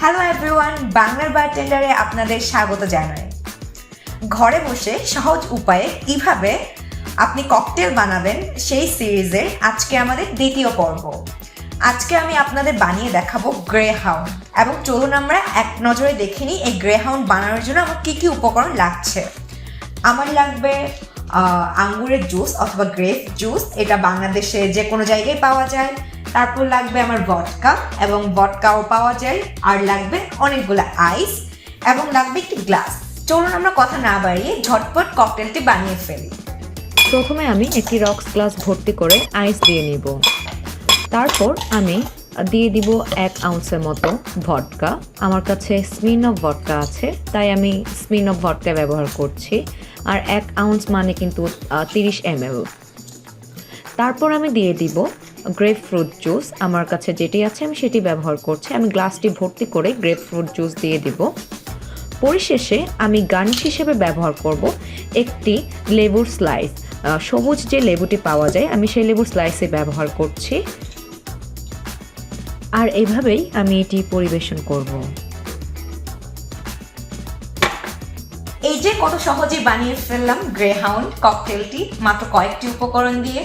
Hello everyone, বাংলার বারটেন্ডারে আপনাদের স্বাগত জানাই। ঘরে বসে সহজ উপায়ে কিভাবে আপনি ককটেল বানাবেন সেই সিরিজের আজকে আমাদের দ্বিতীয় পর্ব। আজকে আমি আপনাদের বানিয়ে দেখাবো গ্রে হাউন্ড, এবং চলুন আমরা এক নজরে দেখে নিই এই গ্রে হাউন্ড বানানোর জন্য আমার কী কী উপকরণ লাগছে। আমার লাগবে আঙ্গুরের জুস অথবা গ্রেপ জুস, এটা বাংলাদেশে যে কোনো জায়গায় পাওয়া যায়। তারপর লাগবে আমার ভডকা, এবং ভডকাও পাওয়া যায়। আর লাগবে অনেকগুলো আইস, এবং লাগবে একটি গ্লাস। চলুন আমরা কথা না বাড়িয়ে ঝটপট ককটেলটি বানিয়ে ফেলি। প্রথমে আমি একটি রক্স গ্লাস ভর্তি করে আইস দিয়ে নিব। তারপর আমি দিয়ে দিব 1 আউন্সের মতো ভডকা। আমার কাছে স্মিরনফ ভডকা আছে, তাই আমি স্মিরনফ ভডকা ব্যবহার করছি। আর 1 আউন্স মানে কিন্তু 30 ml। তারপর আমি দিয়ে দিব গ্রেপ ফ্রুট জুস। আমার কাছে যেটি আছে আমি সেটি ব্যবহার করছি। আমি গ্লাসটি ভর্তি করে গ্রেপ ফ্রুট জুস দিয়ে দিব। পরিশেষে আমি গার্নিশ হিসেবে ব্যবহার করব একটি লেবুর স্লাইস। সবুজ যে লেবুটি পাওয়া যায় আমি সেই লেবুর স্লাইসে ব্যবহার করছি। আর এইভাবেই আমি এটি পরিবেশন করব। এই যে কত সহজে বানিয়ে ফেললাম গ্রে হাউন্ড ককটেলটি মাত্র কয়েকটি উপকরণ দিয়ে।